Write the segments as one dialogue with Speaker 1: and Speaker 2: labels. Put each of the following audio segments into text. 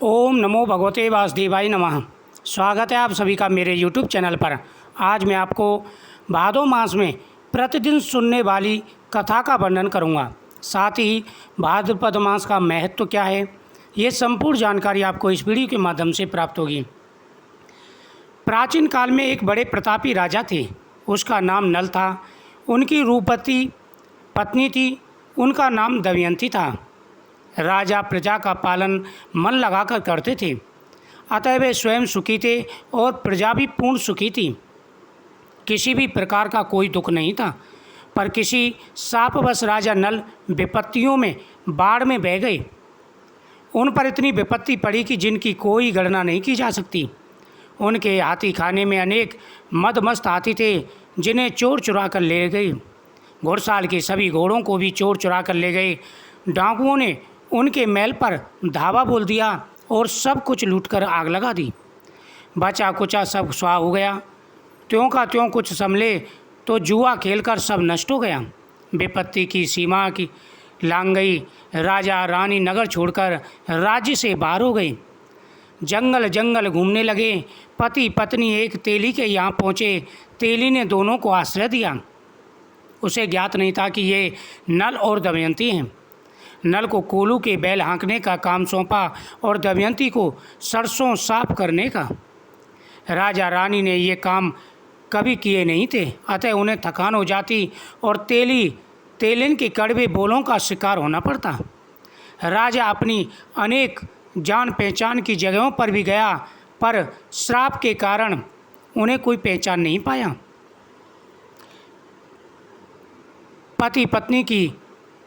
Speaker 1: ओम नमो भगवते वासुदेवाय नमः। स्वागत है आप सभी का मेरे यूट्यूब चैनल पर। आज मैं आपको भादो मास में प्रतिदिन सुनने वाली कथा का वर्णन करूंगा। साथ ही भाद्रपद मास का महत्व क्या है, ये संपूर्ण जानकारी आपको इस वीडियो के माध्यम से प्राप्त होगी। प्राचीन काल में एक बड़े प्रतापी राजा थे। उसका नाम नल था। उनकी रूपवती पत्नी थी। उनका नाम दमयंती था। राजा प्रजा का पालन मन लगाकर करते थे, अतः वे स्वयं सुखी थे और प्रजा भी पूर्ण सुखी थी। किसी भी प्रकार का कोई दुख नहीं था। पर किसी शापवश राजा नल विपत्तियों में बाढ़ में बह गए। उन पर इतनी विपत्ति पड़ी कि जिनकी कोई गणना नहीं की जा सकती। उनके हाथी खाने में अनेक मदमस्त हाथी थे, जिन्हें चोर चुरा कर ले गए। घुड़साल के सभी घोड़ों को भी चोर चुरा कर ले गए। डाकुओं ने उनके महल पर धावा बोल दिया और सब कुछ लूटकर आग लगा दी। बचा कुचा सब स्वाह हो गया। त्यों का त्यों कुछ संभले तो जुआ खेलकर सब नष्ट हो गया। विपत्ति की सीमा की लांग गई। राजा रानी नगर छोड़कर राज्य से बाहर हो गए। जंगल जंगल घूमने लगे। पति पत्नी एक तेली के यहाँ पहुँचे। तेली ने दोनों को आश्रय दिया। उसे ज्ञात नहीं था कि ये नल और दमयंती हैं। नल को कोलू के बैल हाँकने का काम सौंपा और दमयंती को सरसों साफ करने का। राजा रानी ने ये काम कभी किए नहीं थे, अतः उन्हें थकान हो जाती और तेलिन के कड़वे बोलों का शिकार होना पड़ता। राजा अपनी अनेक जान पहचान की जगहों पर भी गया, पर श्राप के कारण उन्हें कोई पहचान नहीं पाया। पति पत्नी की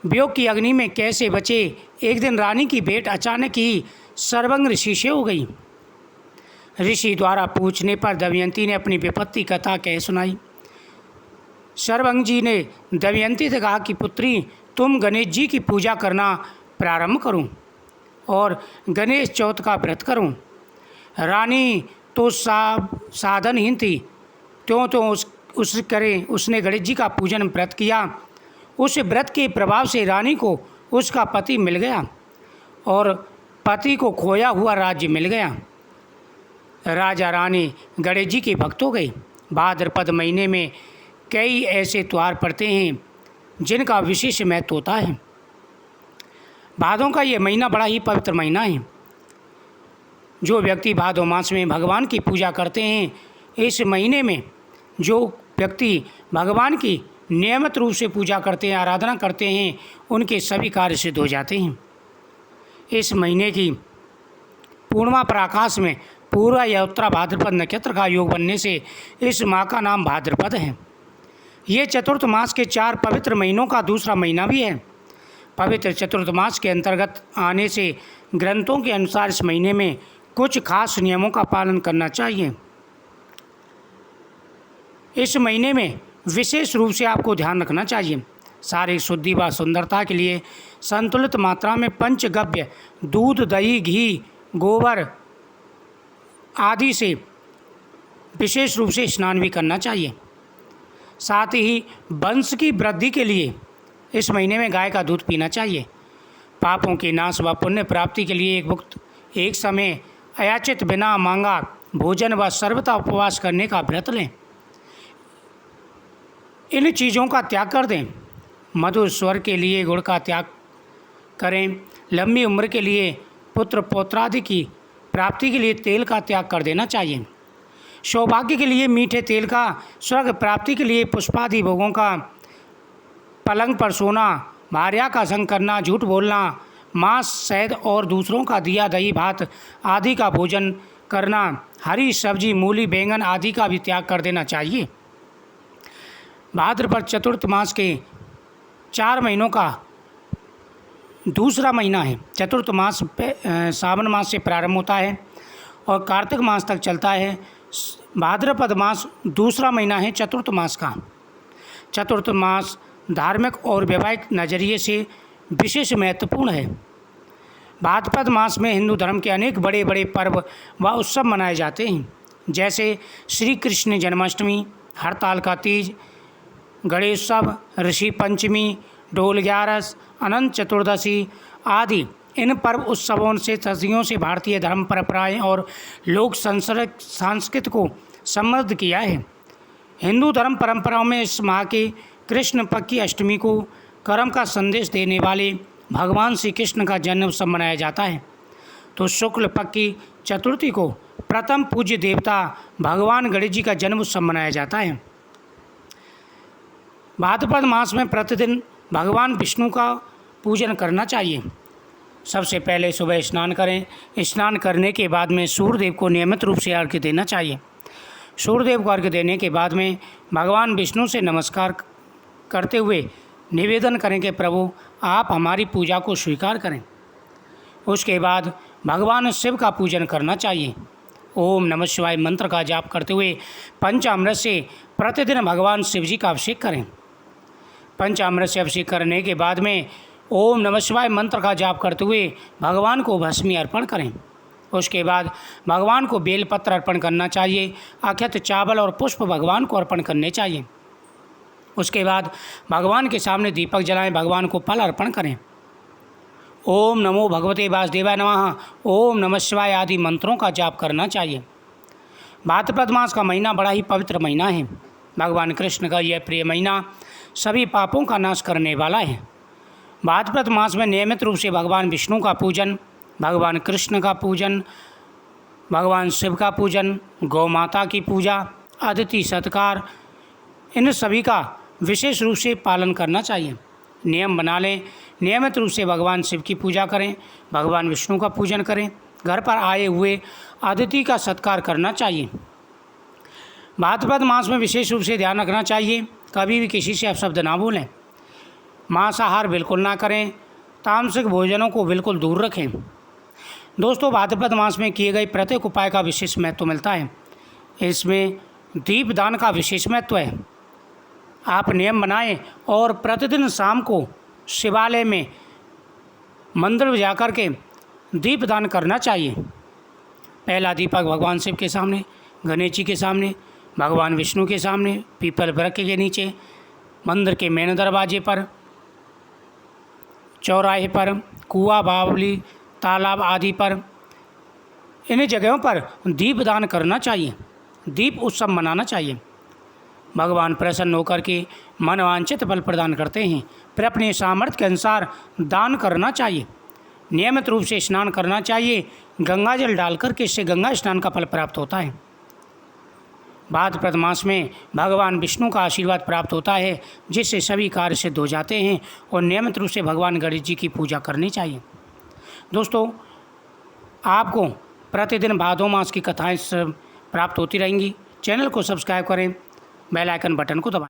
Speaker 1: वियोग की अग्नि में कैसे बचे। एक दिन रानी की भेंट अचानक ही सर्वंग ऋषि से हो गई। ऋषि द्वारा पूछने पर दमयंती ने अपनी विपत्ति कथा कह सुनाई। सर्वंग जी ने दमयंती से कहा कि पुत्री, तुम गणेश जी की पूजा करना प्रारंभ करो और गणेश चौथ का व्रत करो। रानी तो साधनहीन थी, त्यों तो उसने गणेश जी का पूजन व्रत किया। उस व्रत के प्रभाव से रानी को उसका पति मिल गया और पति को खोया हुआ राज्य मिल गया। राजा रानी गणेश जी के भक्त हो गए। भाद्रपद महीने में कई ऐसे त्योहार पड़ते हैं जिनका विशेष महत्व होता है। भादों का ये महीना बड़ा ही पवित्र महीना है। जो व्यक्ति भादो मास में भगवान की पूजा करते हैं, इस महीने में जो व्यक्ति भगवान की नियमित रूप से पूजा करते हैं, आराधना करते हैं, उनके सभी कार्य सिद्ध हो जाते हैं। इस महीने की पूर्णिमा पर आकाश में पूर्वा या उत्तरा भाद्रपद नक्षत्र का योग बनने से इस माह का नाम भाद्रपद है। ये चतुर्थ मास के 4 पवित्र महीनों का दूसरा महीना भी है। पवित्र चतुर्थ मास के अंतर्गत आने से ग्रंथों के अनुसार इस महीने में कुछ खास नियमों का पालन करना चाहिए। इस महीने में विशेष रूप से आपको ध्यान रखना चाहिए। शारीरिक शुद्धि व सुंदरता के लिए संतुलित मात्रा में पंचगव्य दूध, दही, घी, गोबर आदि से विशेष रूप से स्नान भी करना चाहिए। साथ ही वंश की वृद्धि के लिए इस महीने में गाय का दूध पीना चाहिए। पापों के नाश व पुण्य प्राप्ति के लिए एक समय अयाचित बिना मांगा भोजन व सर्वथा उपवास करने का व्रत लें। इन चीज़ों का त्याग कर दें। मधुर स्वर के लिए गुड़ का त्याग करें। लंबी उम्र के लिए पुत्र पौत्रादि की प्राप्ति के लिए तेल का त्याग कर देना चाहिए। सौभाग्य के लिए मीठे तेल का, स्वर्ग प्राप्ति के लिए पुष्पादि भोगों का, पलंग पर सोना, भार्या का संग करना, झूठ बोलना, मांस, शहद और दूसरों का दिया दही भात आदि का भोजन करना, हरी सब्जी, मूली, बैंगन आदि का भी त्याग कर देना चाहिए। भाद्रपद चतुर्थ मास के 4 महीनों का दूसरा महीना है। चतुर्थ मास सावन मास से प्रारंभ होता है और कार्तिक मास तक चलता है। भाद्रपद मास दूसरा महीना है चतुर्थ मास का। चतुर्थ मास धार्मिक और वैवाहिक नज़रिए से विशेष महत्वपूर्ण है। भाद्रपद मास में हिंदू धर्म के अनेक बड़े बड़े पर्व व उत्सव मनाए जाते हैं, जैसे श्री कृष्ण जन्माष्टमी, हरताल का तीज, गणेशोत्सव, ऋषि पंचमी, डोल ग्यारस, अनंत चतुर्दशी आदि इन पर्व उत्सवों से सदियों से भारतीय धर्म परंपराएं और लोक संस्कृति को समृद्ध किया है। हिंदू धर्म परंपराओं में इस माह के कृष्ण पक्ष की अष्टमी को कर्म का संदेश देने वाले भगवान श्री कृष्ण का जन्म उत्सव मनाया जाता है। तो शुक्ल पक्ष की चतुर्थी को प्रथम पूज्य देवता भगवान गणेश जी का जन्म उत्सव मनाया जाता है। भाद्रपद मास में प्रतिदिन भगवान विष्णु का पूजन करना चाहिए। सबसे पहले सुबह स्नान करें। स्नान करने के बाद में सूर्यदेव को नियमित रूप से अर्घ्य देना चाहिए। सूर्यदेव को अर्घ्य देने के बाद में भगवान विष्णु से नमस्कार करते हुए निवेदन करें कि प्रभु आप हमारी पूजा को स्वीकार करें। उसके बाद भगवान शिव का पूजन करना चाहिए। ओम नमः शिवाय मंत्र का जाप करते हुए पंचामृत से प्रतिदिन भगवान शिव जी का अभिषेक करें। पंचामृत से अभिषेक करने के बाद में ओम नमः शिवाय मंत्र का जाप करते हुए भगवान को भस्मी अर्पण करें। उसके बाद भगवान को बेलपत्र अर्पण करना चाहिए। अक्षत, चावल और पुष्प भगवान को अर्पण करने चाहिए। उसके बाद भगवान के सामने दीपक जलाएं, भगवान को फल अर्पण करें। ओम नमो भगवते वासुदेवाय नमः, ओम नमः शिवाय आदि मंत्रों का जाप करना चाहिए। भाद्रपद मास का महीना बड़ा ही पवित्र महीना है। भगवान कृष्ण का यह प्रिय महीना सभी पापों का नाश करने वाला है। भाद्रपद मास में नियमित रूप से भगवान विष्णु का पूजन, भगवान कृष्ण का पूजन, भगवान शिव का पूजन, गौ माता की पूजा, अतिथि सत्कार, इन सभी का विशेष रूप से पालन करना चाहिए। नियम बना लें। नियमित रूप से भगवान शिव की पूजा करें, भगवान विष्णु का पूजन करें। घर पर आए हुए अतिथि का सत्कार करना चाहिए। भाद्रपद मास में विशेष रूप से ध्यान रखना चाहिए, कभी भी किसी से अपशब्द ना बोलें। मांसाहार बिल्कुल ना करें। तामसिक भोजनों को बिल्कुल दूर रखें। दोस्तों, भाद्रपद मास में किए गए प्रत्येक उपाय का विशेष महत्व मिलता है। इसमें दीपदान का विशेष महत्व है। आप नियम बनाएं और प्रतिदिन शाम को शिवालय में मंदिर में जाकर के दीपदान करना चाहिए। पहला दीपक भगवान शिव के सामने, गणेश जी के सामने, भगवान विष्णु के सामने, पीपल वृक्ष के नीचे, मंदिर के मेन दरवाजे पर, चौराहे पर, कुआं, बावली, तालाब आदि पर, इन जगहों पर दीपदान करना चाहिए। दीप उत्सव मनाना चाहिए। भगवान प्रसन्न होकर के मनवांछित फल प्रदान करते हैं। फिर अपने सामर्थ्य के अनुसार दान करना चाहिए। नियमित रूप से स्नान करना चाहिए। गंगा जल डालकर के इससे गंगा स्नान का फल प्राप्त होता है। भाद्रपद मास में भगवान विष्णु का आशीर्वाद प्राप्त होता है, जिससे सभी कार्य सिद्ध हो जाते हैं। और नियमित रूप से भगवान गणेश जी की पूजा करनी चाहिए। दोस्तों, आपको प्रतिदिन भादो मास की कथाएं प्राप्त होती रहेंगी। चैनल को सब्सक्राइब करें, बेल आइकन बटन को दबाएं।